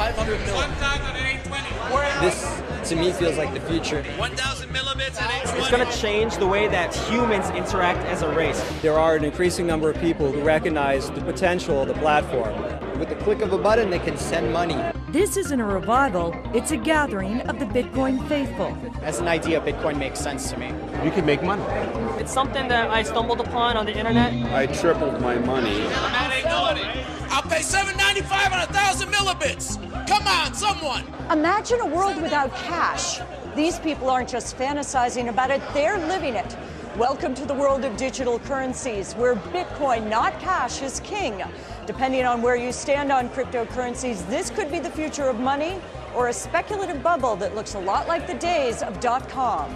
500 million. This, to me, feels like the future. 1,000 millibits at 820. It's going to change the way that humans interact as a race. There are an increasing number of people who recognize the potential of the platform. With the click of a button, they can send money. This isn't a revival, it's a gathering of the Bitcoin faithful. As an idea, Bitcoin makes sense to me. You can make money. It's something that I stumbled upon on the internet. I tripled my money. I'll pay $7.95 on 1,000 millibits. Come on, someone. Imagine a world without cash. These people aren't just fantasizing about it, they're living it. Welcome to the world of digital currencies, where Bitcoin, not cash, is king. Depending on where you stand on cryptocurrencies, this could be the future of money or a speculative bubble that looks a lot like the days of .com.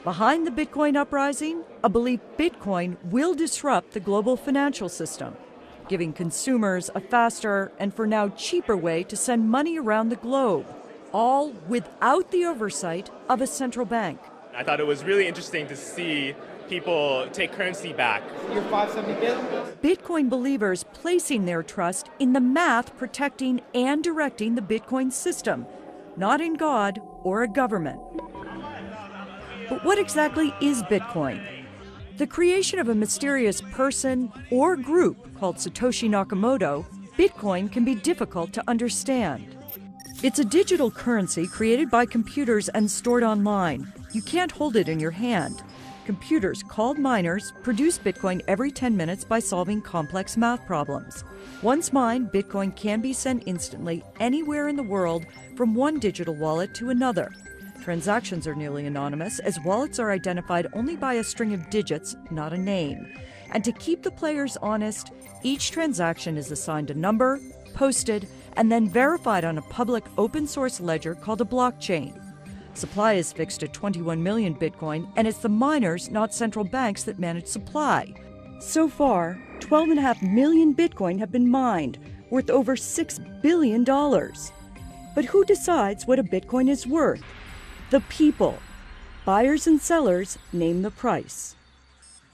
Behind the Bitcoin uprising, a belief Bitcoin will disrupt the global financial system, giving consumers a faster and for now cheaper way to send money around the globe, all without the oversight of a central bank. I thought it was really interesting to see people take currency back. Your 570 bit? Bitcoin believers placing their trust in the math protecting and directing the Bitcoin system, not in God or a government. But what exactly is Bitcoin? The creation of a mysterious person or group called Satoshi Nakamoto, Bitcoin can be difficult to understand. It's a digital currency created by computers and stored online. You can't hold it in your hand. Computers, called miners, produce Bitcoin every 10 minutes by solving complex math problems. Once mined, Bitcoin can be sent instantly anywhere in the world from one digital wallet to another. Transactions are nearly anonymous, as wallets are identified only by a string of digits, not a name. And to keep the players honest, each transaction is assigned a number, posted, and then verified on a public open-source ledger called a blockchain. Supply is fixed at 21 million Bitcoin, and it's the miners, not central banks, that manage supply. So far, 12.5 million Bitcoin have been mined, worth over $6 billion. But who decides what a Bitcoin is worth? The people. Buyers and sellers name the price.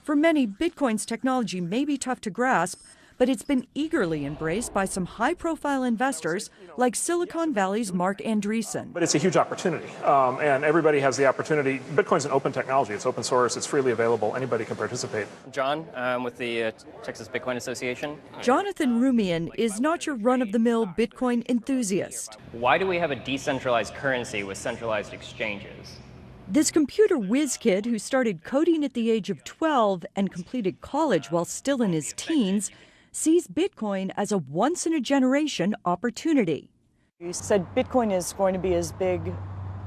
For many, Bitcoin's technology may be tough to grasp, but it's been eagerly embraced by some high-profile investors like Silicon Valley's Mark Andreessen. But it's a huge opportunity, and everybody has the opportunity. Bitcoin's an open technology. It's open source. It's freely available. Anybody can participate. John, with the Texas Bitcoin Association. Jonathan Rumian is not your run-of-the-mill Bitcoin enthusiast. Why do we have a decentralized currency with centralized exchanges? This computer whiz kid who started coding at the age of 12 and completed college while still in his teens sees Bitcoin as a once-in-a-generation opportunity. You said Bitcoin is going to be as big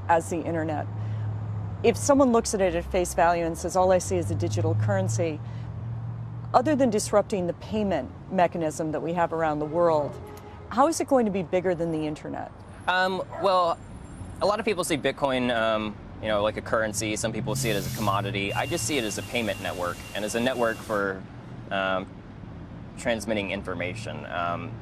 as the internet. If someone looks at it at face value and says, all I see is a digital currency, other than disrupting the payment mechanism that we have around the world, how is it going to be bigger than the internet? Well, a lot of people see Bitcoin like a currency. Some people see it as a commodity. I just see it as a payment network and as a network for transmitting information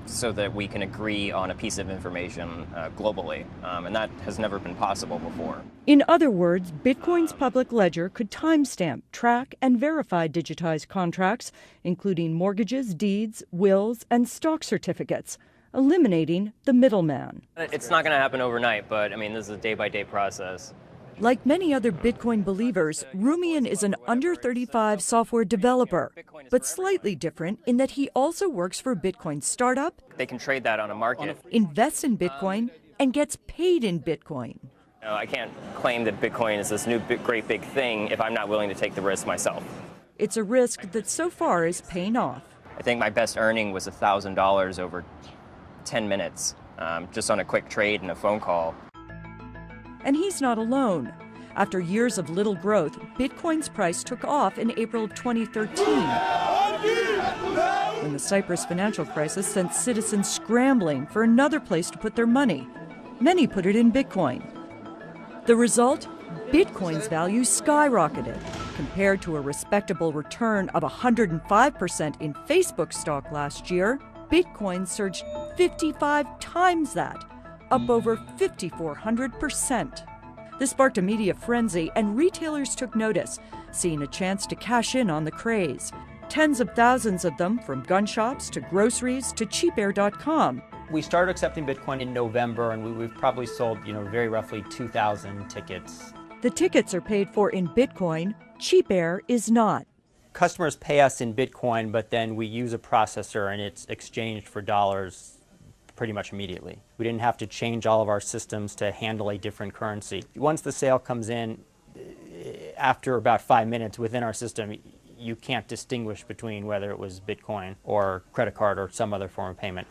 so that we can agree on a piece of information globally. And that has never been possible before. In other words, Bitcoin's public ledger could timestamp, track, and verify digitized contracts, including mortgages, deeds, wills, and stock certificates, eliminating the middleman. It's not going to happen overnight, but I mean, this is a day-by-day process. Like many other Bitcoin believers, Rumian is an under-35 software developer, but slightly different in that he also works for a Bitcoin startup. They can trade that on a market. Invests in Bitcoin and gets paid in Bitcoin. I can't claim that Bitcoin is this new great big thing if I'm not willing to take the risk myself. It's a risk that so far is paying off. I think my best earning was $1,000 over 10 minutes, just on a quick trade and a phone call. And he's not alone. After years of little growth, Bitcoin's price took off in April of 2013, when the Cyprus financial crisis sent citizens scrambling for another place to put their money. Many put it in Bitcoin. The result? Bitcoin's value skyrocketed. Compared to a respectable return of 105% in Facebook stock last year, Bitcoin surged 55 times that, up over 5,400%. This sparked a media frenzy, and retailers took notice, seeing a chance to cash in on the craze. Tens of thousands of them, from gun shops to groceries to cheapair.com. We started accepting Bitcoin in November, and we've probably sold, very roughly 2,000 tickets. The tickets are paid for in Bitcoin. Cheap Air is not. Customers pay us in Bitcoin, but then we use a processor and it's exchanged for dollars pretty much immediately. We didn't have to change all of our systems to handle a different currency. Once the sale comes in, after about 5 minutes within our system, you can't distinguish between whether it was Bitcoin or credit card or some other form of payment.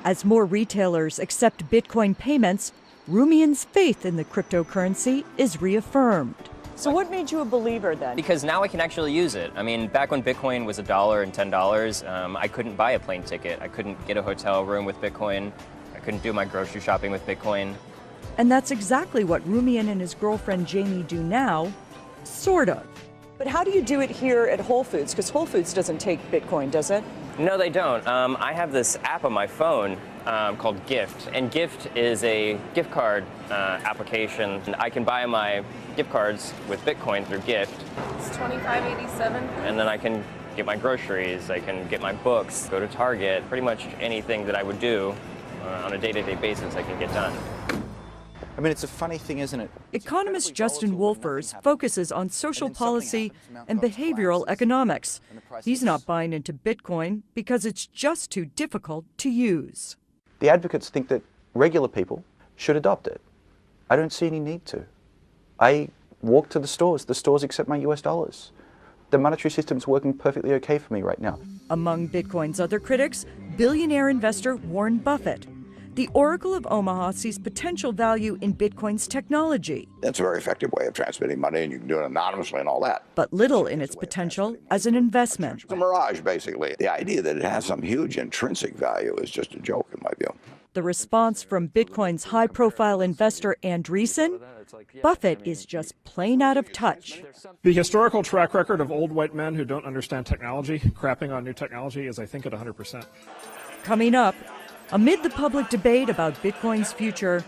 As more retailers accept Bitcoin payments, Rumian's faith in the cryptocurrency is reaffirmed. So what made you a believer then? Because now I can actually use it. I mean, back when Bitcoin was $1 and $10, I couldn't buy a plane ticket. I couldn't get a hotel room with Bitcoin. I couldn't do my grocery shopping with Bitcoin. And that's exactly what Rumian and his girlfriend Jamie do now, sort of. But how do you do it here at Whole Foods? Because Whole Foods doesn't take Bitcoin, does it? No, they don't. I have this app on my phone called Gift, and Gift is a gift card application. I can buy my gift cards with Bitcoin through Gift. It's $25.87. And then I can get my groceries, I can get my books, go to Target, pretty much anything that I would do on a day-to-day basis I can get done. I mean, it's a funny thing, isn't it? Economist Justin Wolfers focuses on social policy and behavioral economics. He's not buying into Bitcoin because it's just too difficult to use. The advocates think that regular people should adopt it. I don't see any need to. I walk to the stores accept my US dollars. The monetary system's working perfectly okay for me right now. Among Bitcoin's other critics, billionaire investor Warren Buffett. The Oracle of Omaha sees potential value in Bitcoin's technology. It's a very effective way of transmitting money, and you can do it anonymously and all that. But little in its potential as an investment. It's a mirage, basically. The idea that it has some huge intrinsic value is just a joke, in my view. The response from Bitcoin's high-profile investor Andreessen? Buffett is just plain out of touch. The historical track record of old white men who don't understand technology, crapping on new technology, is, I think, at 100%. Coming up, amid the public debate about Bitcoin's future,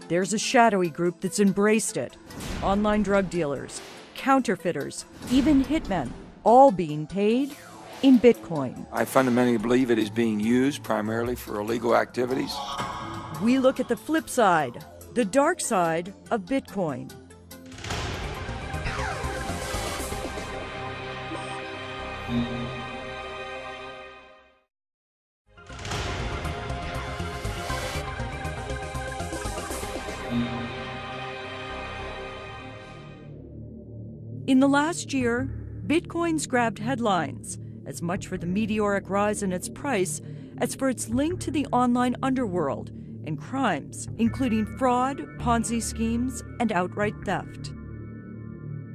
there's a shadowy group that's embraced it. Online drug dealers, counterfeiters, even hitmen, all being paid in Bitcoin. I fundamentally believe it is being used primarily for illegal activities. We look at the flip side, the dark side of Bitcoin. In the last year, Bitcoin's grabbed headlines, as much for the meteoric rise in its price as for its link to the online underworld and crimes, including fraud, Ponzi schemes, and outright theft.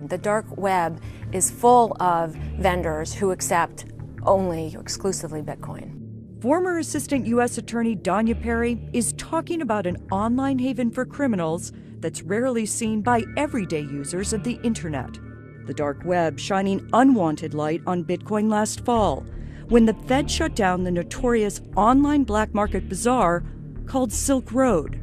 The dark web is full of vendors who accept only, exclusively Bitcoin. Former Assistant U.S. Attorney Danya Perry is talking about an online haven for criminals that's rarely seen by everyday users of the internet. The dark web shining unwanted light on Bitcoin last fall, when the Fed shut down the notorious online black market bazaar called Silk Road.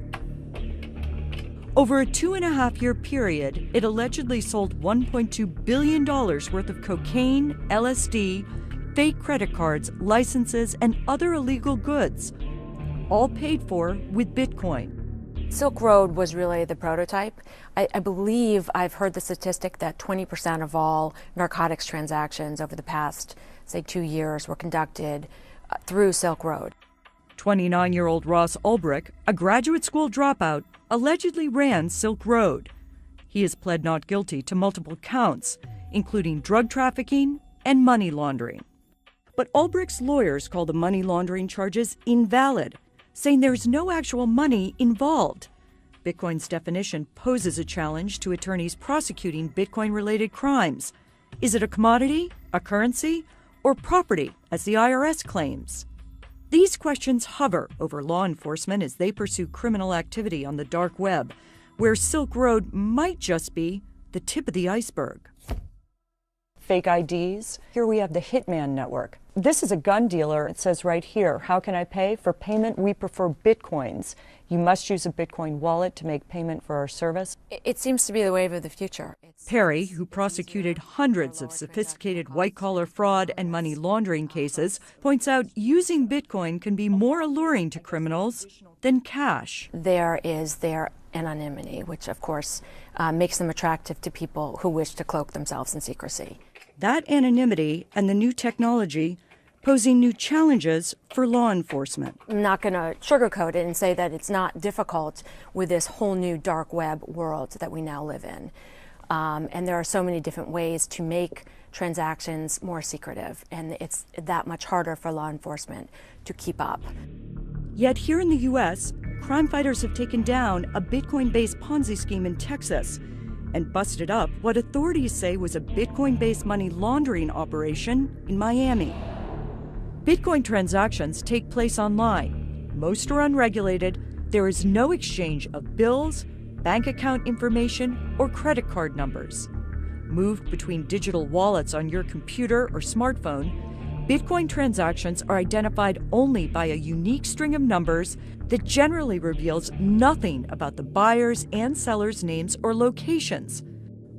Over a 2.5-year period, it allegedly sold $1.2 billion worth of cocaine, LSD, fake credit cards, licenses, and other illegal goods, all paid for with Bitcoin. Silk Road was really the prototype. I believe I've heard the statistic that 20% of all narcotics transactions over the past, say, 2 years were conducted through Silk Road. 29-year-old Ross Ulbrich, a graduate school dropout, allegedly ran Silk Road. He has pled not guilty to multiple counts, including drug trafficking and money laundering. But Ulbrich's lawyers call the money laundering charges invalid, saying there's no actual money involved. Bitcoin's definition poses a challenge to attorneys prosecuting Bitcoin-related crimes. Is it a commodity, a currency, or property, as the IRS claims? These questions hover over law enforcement as they pursue criminal activity on the dark web, where Silk Road might just be the tip of the iceberg. Fake IDs. Here we have the Hitman Network. This is a gun dealer. It says right here, how can I pay? For payment, we prefer Bitcoins. You must use a Bitcoin wallet to make payment for our service. It seems to be the wave of the future. Perry, who prosecuted hundreds of sophisticated white-collar fraud and money laundering cases, points out using Bitcoin can be more alluring to criminals than cash. There is their anonymity, which of course makes them attractive to people who wish to cloak themselves in secrecy. That anonymity and the new technology posing new challenges for law enforcement. I'm not going to sugarcoat it and say that it's not difficult with this whole new dark web world that we now live in. And there are so many different ways to make transactions more secretive, and it's that much harder for law enforcement to keep up. Yet here in the U.S., crime fighters have taken down a Bitcoin-based Ponzi scheme in Texas and busted up what authorities say was a Bitcoin-based money laundering operation in Miami. Bitcoin transactions take place online. Most are unregulated. There is no exchange of bills, bank account information, or credit card numbers. Moved between digital wallets on your computer or smartphone, Bitcoin transactions are identified only by a unique string of numbers that generally reveals nothing about the buyers' and sellers' names or locations.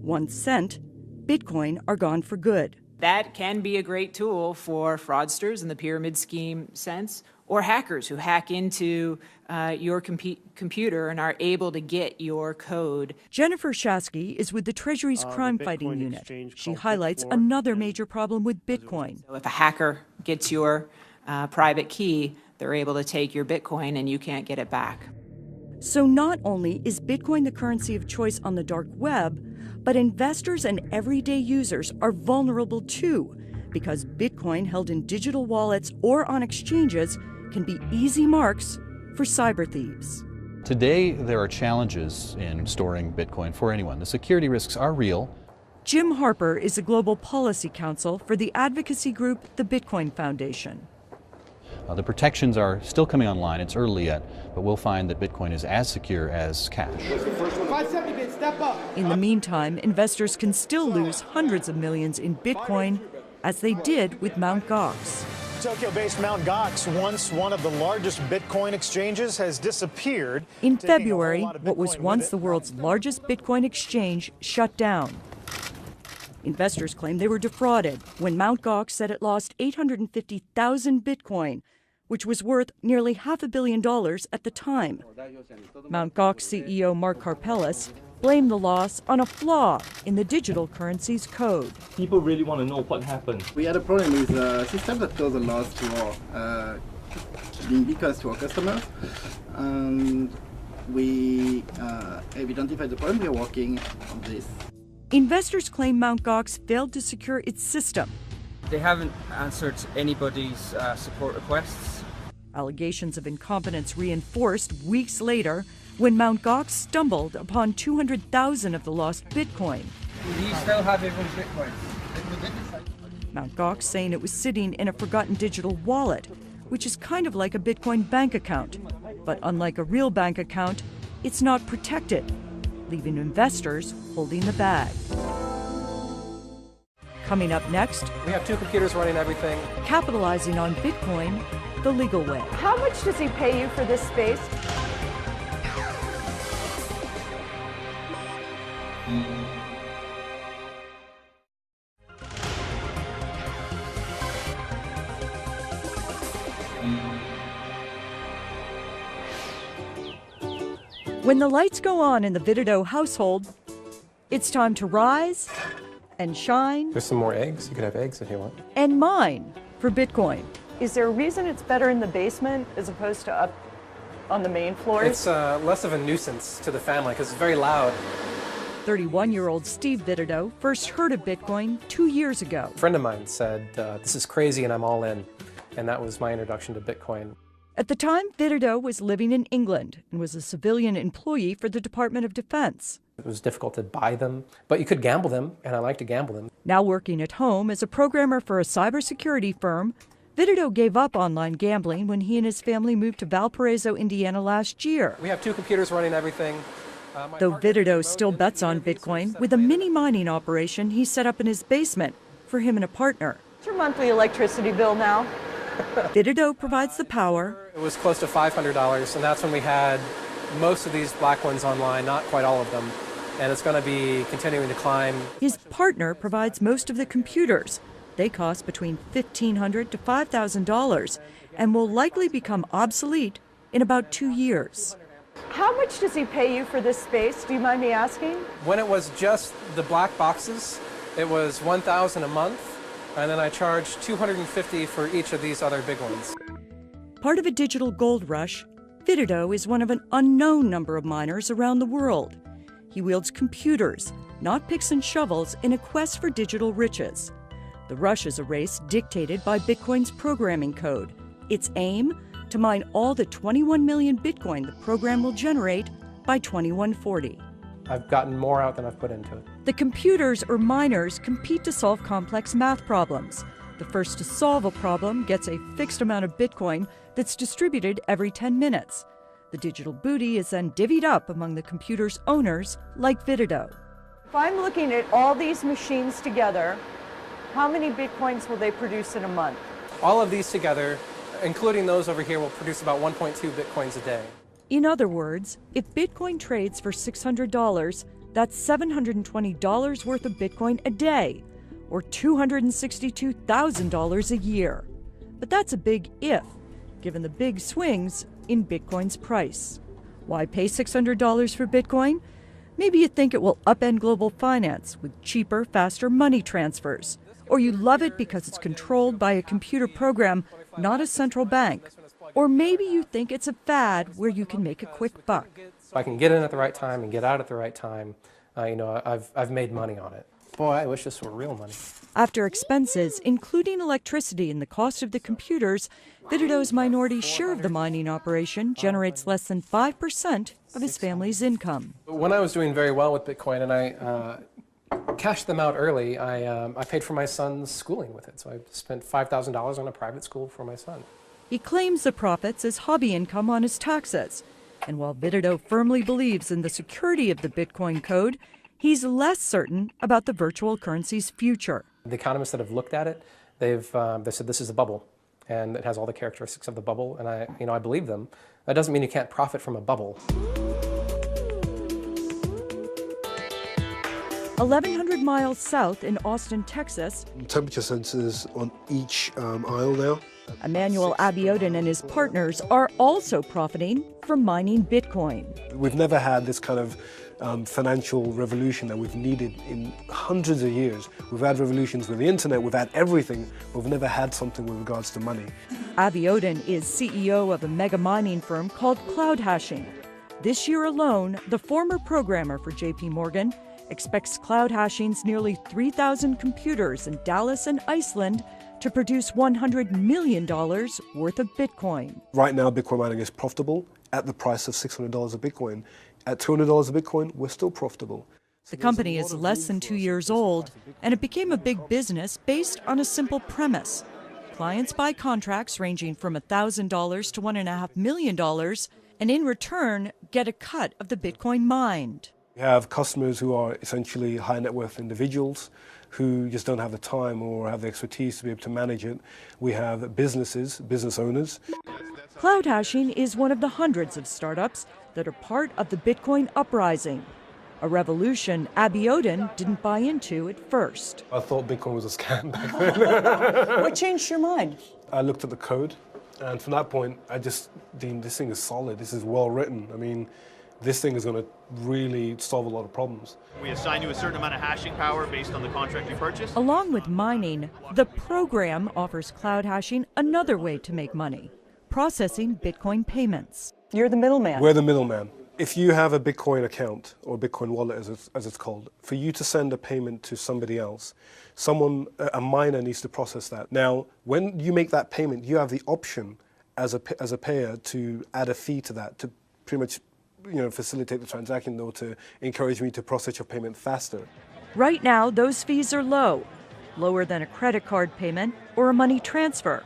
Once sent, Bitcoin are gone for good. That can be a great tool for fraudsters in the pyramid scheme sense, or hackers who hack into your computer and are able to get your code. Jennifer Shasky is with the Treasury's crime-fighting unit. She highlights another major problem with Bitcoin. So if a hacker gets your private key, they're able to take your Bitcoin and you can't get it back. So not only is Bitcoin the currency of choice on the dark web, but investors and everyday users are vulnerable too, because Bitcoin held in digital wallets or on exchanges can be easy marks for cyber thieves. Today, there are challenges in storing Bitcoin for anyone. The security risks are real. Jim Harper is a global policy counsel for the advocacy group, the Bitcoin Foundation. The protections are still coming online. It's early yet, but we'll find that Bitcoin is as secure as cash. 570 bid, step up. In the meantime, investors can still lose hundreds of millions in Bitcoin, as they did with Mt. Gox. Tokyo-based Mt. Gox, once one of the largest Bitcoin exchanges, has disappeared. In February, what was once the world's largest Bitcoin exchange shut down. Investors claim they were defrauded when Mt. Gox said it lost 850,000 Bitcoin, which was worth nearly $500 million at the time. Mt. Gox CEO Mark Karpeles blamed the loss on a flaw in the digital currency's code. People really want to know what happened. We had a problem with the system that caused a loss to our because to our customers, and we identified the problem. We are working on this. Investors claim Mt. Gox failed to secure its system. They haven't answered anybody's support requests. Allegations of incompetence reinforced weeks later when Mt. Gox stumbled upon 200,000 of the lost Bitcoin. Do you still have everyone's Bitcoin? Mt. Gox saying it was sitting in a forgotten digital wallet, which is kind of like a Bitcoin bank account. But unlike a real bank account, it's not protected, leaving investors holding the bag. Coming up next, we have two computers running everything. Capitalizing on Bitcoin the legal way. How much does he pay you for this space? When the lights go on in the Vidido household, it's time to rise and shine. There's some more eggs. You could have eggs if you want. And mine for Bitcoin. Is there a reason it's better in the basement as opposed to up on the main floors? It's less of a nuisance to the family because it's very loud. 31-year-old Steve Vidido first heard of Bitcoin 2 years ago. A friend of mine said, this is crazy and I'm all in. And that was my introduction to Bitcoin. At the time, Vidido was living in England and was a civilian employee for the Department of Defense. It was difficult to buy them, but you could gamble them, and I like to gamble them. Now working at home as a programmer for a cybersecurity firm, Vidido gave up online gambling when he and his family moved to Valparaiso, Indiana last year. We have two computers running everything. Though Vidido still bets on Bitcoin with a mini mining operation he set up in his basement for him and a partner. What's your monthly electricity bill now? Vidido provides the power. It was close to $500, and that's when we had most of these black ones online, not quite all of them, and it's going to be continuing to climb. His partner provides most of the computers. They cost between $1,500 to $5,000 and will likely become obsolete in about 2 years. How much does he pay you for this space? Do you mind me asking? When it was just the black boxes, it was $1,000 a month, and then I charged $250 for each of these other big ones. Part of a digital gold rush, Vitido is one of an unknown number of miners around the world. He wields computers, not picks and shovels, in a quest for digital riches. The rush is a race dictated by Bitcoin's programming code. Its aim? To mine all the 21 million Bitcoin the program will generate by 2140. I've gotten more out than I've put into it. The computers or miners compete to solve complex math problems. The first to solve a problem gets a fixed amount of Bitcoin that's distributed every 10 minutes. The digital booty is then divvied up among the computer's owners, like Vitido. If I'm looking at all these machines together, how many Bitcoins will they produce in a month? All of these together, including those over here, will produce about 1.2 Bitcoins a day. In other words, if Bitcoin trades for $600, that's $720 worth of Bitcoin a day, or $262,000 a year. But that's a big if, given the big swings in Bitcoin's price. Why pay $600 for Bitcoin? Maybe you think it will upend global finance with cheaper, faster money transfers. Or you love it because it's controlled by a computer program, not a central bank. Or maybe you think it's a fad where you can make a quick buck. If I can get in at the right time and get out at the right time, I've made money on it. Boy, I wish this were real money. After expenses, including electricity and the cost of the computers, Vitido's minority share of the mining operation generates less than 5% of his family's income. When I was doing very well with Bitcoin and I cashed them out early, I paid for my son's schooling with it. So I spent $5,000 on a private school for my son. He claims the profits as hobby income on his taxes. And while Vitido firmly believes in the security of the Bitcoin code, he's less certain about the virtual currency's future. The economists that have looked at it, they said this is a bubble, and it has all the characteristics of the bubble, and I believe them. That doesn't mean you can't profit from a bubble. 1,100 miles south in Austin, Texas, temperature sensors on each aisle now. Emmanuel Abiodun and his partners are also profiting from mining Bitcoin. We've never had this kind of financial revolution that we've needed in hundreds of years. We've had revolutions with the internet, we've had everything, but we've never had something with regards to money. Abiodun is CEO of a mega mining firm called Cloud Hashing. This year alone, the former programmer for JP Morgan expects Cloud Hashing's nearly 3,000 computers in Dallas and Iceland to produce $100 million worth of Bitcoin. Right now, Bitcoin mining is profitable at the price of $600 a Bitcoin. At $200 a Bitcoin, we're still profitable. The company is less than 2 years old, and it became a big business based on a simple premise. Clients buy contracts ranging from $1,000 to $1.5 million, and in return, get a cut of the Bitcoin mined. We have customers who are essentially high net worth individuals who just don't have the time or have the expertise to be able to manage it. We have businesses, business owners. Cloud Hashing is one of the hundreds of startups that are part of the Bitcoin uprising, a revolution Abiodun didn't buy into at first. I thought Bitcoin was a scam back then. What changed your mind? I looked at the code, and from that point, I just deemed this thing is solid, this is well written. I mean, this thing is going to really solve a lot of problems. We assign you a certain amount of hashing power based on the contract you purchase. Along with mining, the program offers Cloud Hashing another way to make money: processing Bitcoin payments. You're the middleman. We're the middleman. If you have a Bitcoin account, or Bitcoin wallet as it's called, for you to send a payment to somebody else, a miner needs to process that. Now, when you make that payment, you have the option as a payer to add a fee to that, to pretty much facilitate the transaction, or to encourage me to process your payment faster. Right now, those fees are low, lower than a credit card payment or a money transfer.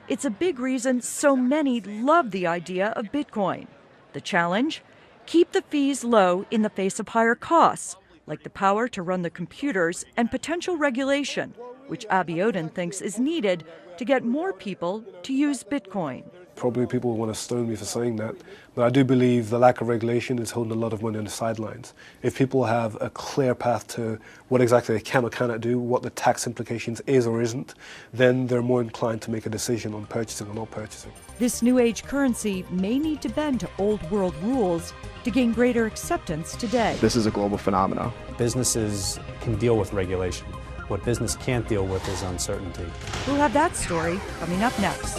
It's a big reason so many love the idea of Bitcoin. The challenge? Keep the fees low in the face of higher costs, like the power to run the computers and potential regulation, which Abiodun thinks is needed to get more people to use Bitcoin. Probably people will want to stone me for saying that, but I do believe the lack of regulation is holding a lot of money on the sidelines. If people have a clear path to what exactly they can or cannot do, what the tax implications is or isn't, then they're more inclined to make a decision on purchasing or not purchasing. This new age currency may need to bend to old world rules to gain greater acceptance today. This is a global phenomenon. Businesses can deal with regulation. What business can't deal with is uncertainty. We'll have that story coming up next.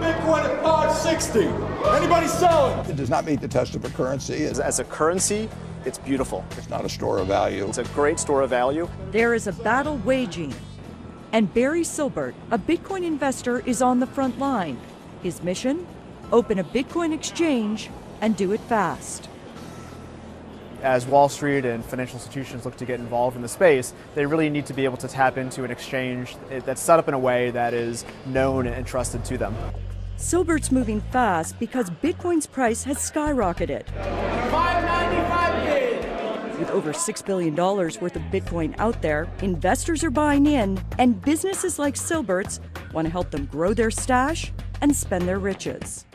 Bitcoin at 560. Anybody selling? It does not meet the test of a currency. As a currency, it's beautiful. It's not a store of value. It's a great store of value. There is a battle waging, and Barry Silbert, a Bitcoin investor, is on the front line. His mission? Open a Bitcoin exchange and do it fast. As Wall Street and financial institutions look to get involved in the space, they really need to be able to tap into an exchange that's set up in a way that is known and trusted to them. Silbert's moving fast because Bitcoin's price has skyrocketed. $5.95 bid. With over $6 billion worth of Bitcoin out there, investors are buying in, and businesses like Silbert's want to help them grow their stash and spend their riches.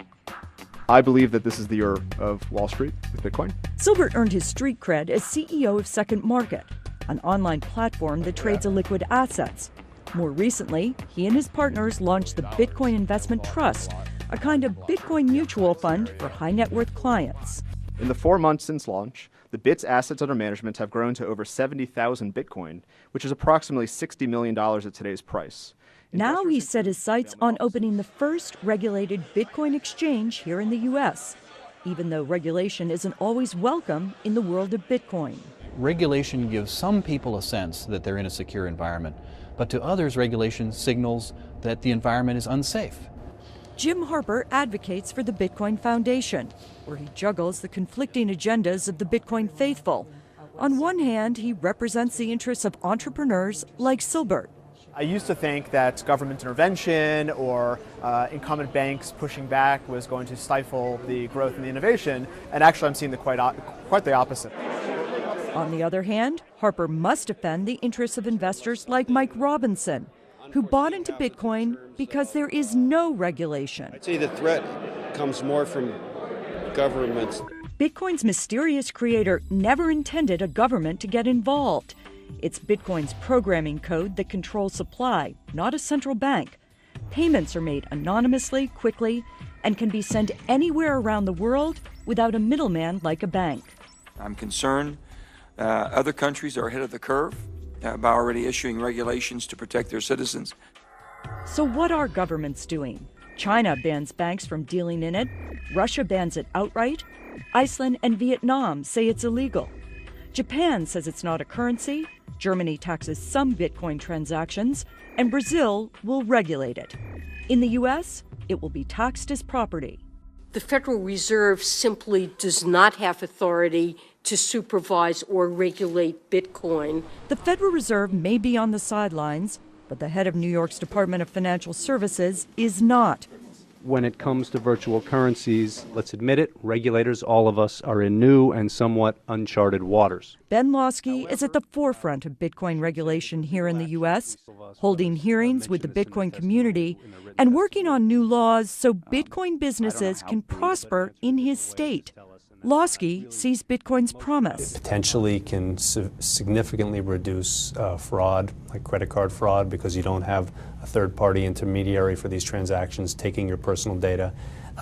I believe that this is the year of Wall Street with Bitcoin. Silbert earned his street cred as CEO of Second Market, an online platform that trades illiquid assets. More recently, he and his partners launched the Bitcoin Investment Trust, a kind of Bitcoin mutual fund for high net worth clients. In the 4 months since launch, the BIT's assets under management have grown to over 70,000 Bitcoin, which is approximately $60 million at today's price. Now he's set his sights on opening the first regulated Bitcoin exchange here in the U.S., even though regulation isn't always welcome in the world of Bitcoin. Regulation gives some people a sense that they're in a secure environment, but to others, regulation signals that the environment is unsafe. Jim Harper advocates for the Bitcoin Foundation, where he juggles the conflicting agendas of the Bitcoin faithful. On one hand, he represents the interests of entrepreneurs like Silbert. I used to think that government intervention or incumbent banks pushing back was going to stifle the growth and the innovation, and actually I'm seeing quite the opposite. On the other hand, Harper must defend the interests of investors like Mike Robinson, who bought into Bitcoin because there is no regulation. I'd say the threat comes more from governments. Bitcoin's mysterious creator never intended a government to get involved. It's Bitcoin's programming code that controls supply, not a central bank. Payments are made anonymously, quickly, and can be sent anywhere around the world without a middleman like a bank. I'm concerned other countries are ahead of the curve by already issuing regulations to protect their citizens. So what are governments doing? China bans banks from dealing in it. Russia bans it outright. Iceland and Vietnam say it's illegal. Japan says it's not a currency. Germany taxes some Bitcoin transactions, and Brazil will regulate it. In the U.S., it will be taxed as property. The Federal Reserve simply does not have authority to supervise or regulate Bitcoin. The Federal Reserve may be on the sidelines, but the head of New York's Department of Financial Services is not. When it comes to virtual currencies, let's admit it, regulators, all of us, are in new and somewhat uncharted waters. Ben Lawsky is at the forefront of Bitcoin regulation here in the U.S., holding hearings with the Bitcoin community and working on new laws so Bitcoin businesses can prosper in his state. Lawsky sees Bitcoin's promise. Potentially can significantly reduce fraud, like credit card fraud, because you don't have a third-party intermediary for these transactions taking your personal data.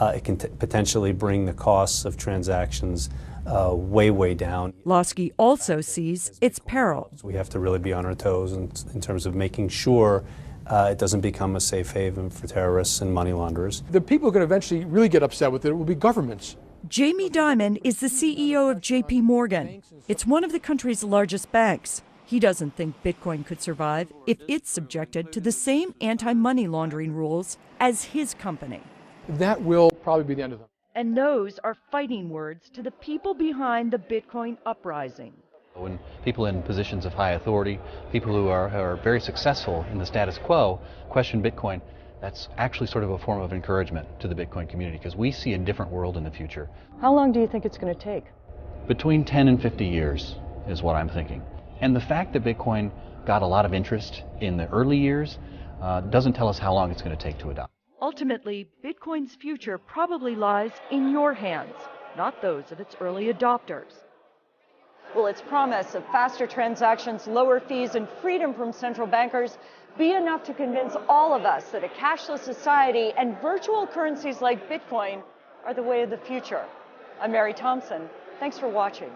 It can potentially bring the costs of transactions way, way down. Lawsky also sees its peril. We have to really be on our toes in terms of making sure it doesn't become a safe haven for terrorists and money launderers. The people who can eventually really get upset with it will be governments. Jamie Dimon is the CEO of JP Morgan. It's one of the country's largest banks. He doesn't think Bitcoin could survive if it's subjected to the same anti-money laundering rules as his company. That will probably be the end of them. And those are fighting words to the people behind the Bitcoin uprising. When people in positions of high authority, people who are very successful in the status quo, question Bitcoin, That's actually sort of a form of encouragement to the Bitcoin community because we see a different world in the future. How long do you think it's going to take? Between 10 and 50 years is what I'm thinking. And the fact that Bitcoin got a lot of interest in the early years doesn't tell us how long it's going to take to adopt. Ultimately, Bitcoin's future probably lies in your hands, not those of its early adopters. Will its promise of faster transactions, lower fees, and freedom from central bankers be enough to convince all of us that a cashless society and virtual currencies like Bitcoin are the way of the future? I'm Mary Thompson. Thanks for watching.